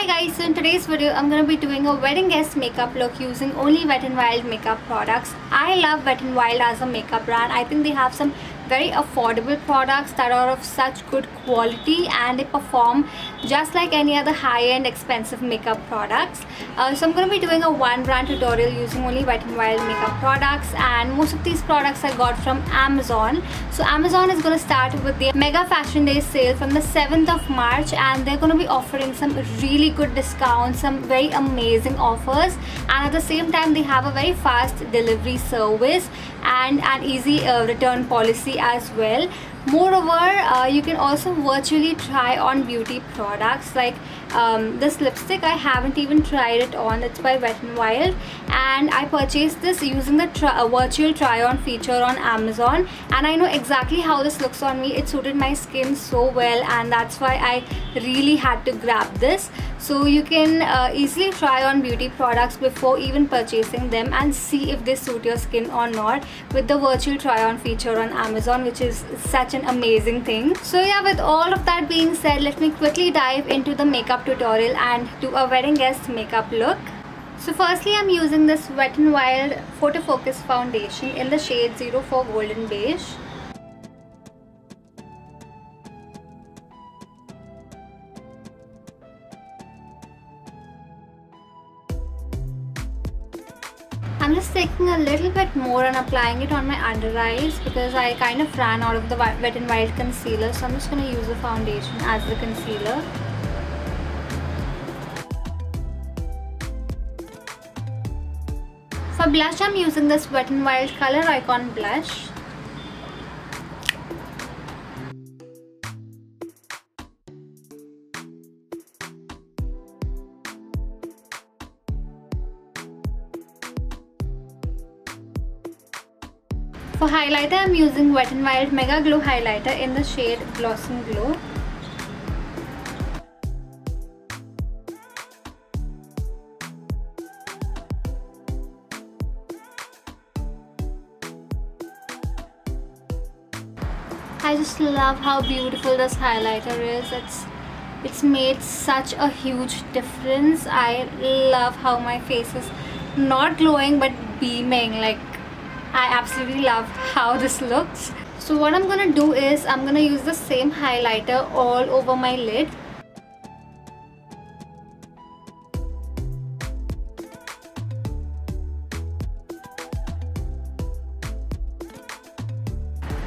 Hi guys, so in today's video I'm going to be doing a wedding guest makeup look using only Wet n Wild makeup products. I love Wet n Wild as a makeup brand. I think they have some very affordable products that are of such good quality and they perform just like any other high-end expensive makeup products. So I'm going to be doing a one brand tutorial using only Wet n Wild makeup products, and most of these products I got from Amazon. So Amazon is going to start with the Mega Fashion Day sale from the 7th of March, and they're going to be offering some really good discounts, some very amazing offers, and at the same time they have a very fast delivery service and an easy return policy as well. Moreover, you can also virtually try on beauty products like this lipstick. I haven't even tried it on. It's by Wet n Wild, and I purchased this using the virtual try-on feature on Amazon, and I know exactly how this looks on me. It suited my skin so well, and that's why I really had to grab this. So you can easily try on beauty products before even purchasing them and see if they suit your skin or not with the virtual try-on feature on Amazon, which is such an amazing thing. So yeah, with all of that being said, let me quickly dive into the makeup tutorial and do a wedding guest makeup look. So firstly, I'm using this Wet n Wild Photo Focus foundation in the shade 04 Golden Beige. I'm just taking a little bit more and applying it on my under eyes because I kind of ran out of the Wet n Wild concealer, so I'm just going to use the foundation as the concealer. For blush, I'm using this Wet n Wild Color Icon blush. For highlighter, I'm using Wet n Wild Megaglo highlighter in the shade Blossom Glow. I just love how beautiful this highlighter is. It's made such a huge difference. I love how my face is not glowing but beaming. Like, I absolutely love how this looks. So what I'm gonna do is I'm gonna use the same highlighter all over my lid.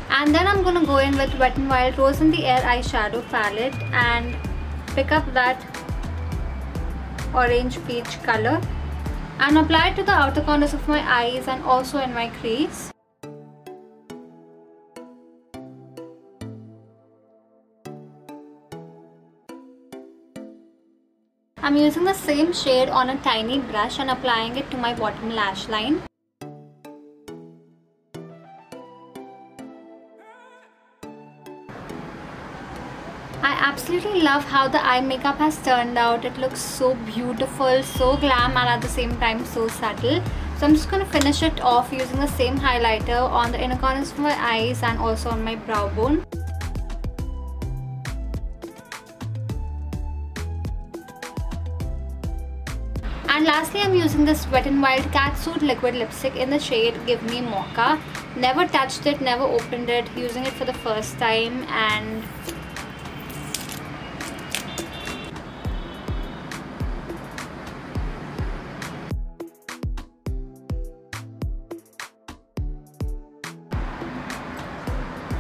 And then I'm gonna go in with Wet n Wild Rose in the Air eyeshadow palette and pick up that orange peach color and apply it to the outer corners of my eyes and also in my crease. I'm using the same shade on a tiny brush and applying it to my bottom lash line. I absolutely love how the eye makeup has turned out. It looks so beautiful, so glam, and at the same time so subtle. So I'm just going to finish it off using the same highlighter on the inner corners of my eyes and also on my brow bone. And lastly, I'm using this Wet n Wild Catsuit liquid lipstick in the shade Give Me Mocha. Never touched it, never opened it, using it for the first time, and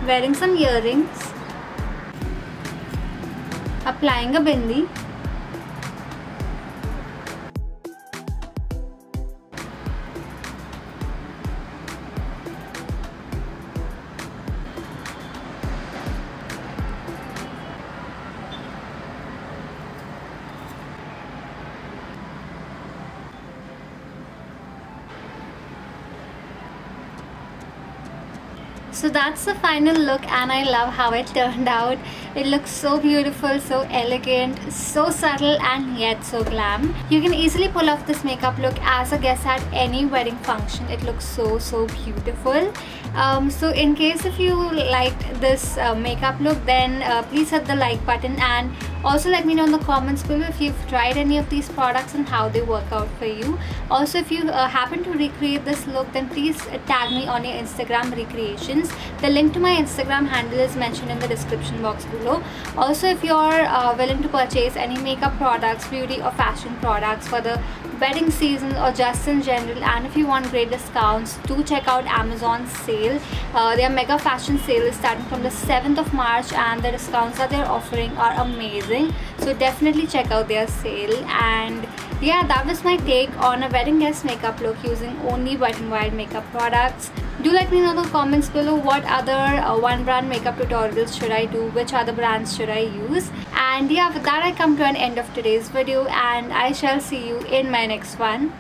wearing some earrings, applying a bindi, So that's the final look, and I love how it turned out. It looks so beautiful, so elegant, so subtle, and yet so glam. You can easily pull off this makeup look as a guest at any wedding function. It looks so beautiful. So in case if you liked this makeup look, then please hit the like button and Also let me know in the comments below if you've tried any of these products and how they work out for you. Also, if you happen to recreate this look, then please tag me on your Instagram recreations. The link to my Instagram handle is mentioned in the description box below. Also, if you're willing to purchase any makeup products, beauty or fashion products for the wedding season or just in general, and if you want great discounts, do check out Amazon's sale. Their mega fashion sale is starting from the 7th of March and the discounts that they're offering are amazing. So definitely check out their sale. And yeah, that was my take on a wedding guest makeup look using only Wet n Wild makeup products. Do let me know in the comments below what other one brand makeup tutorials should I do, which other brands should I use. And yeah, with that I come to an end of today's video, and I shall see you in my next one.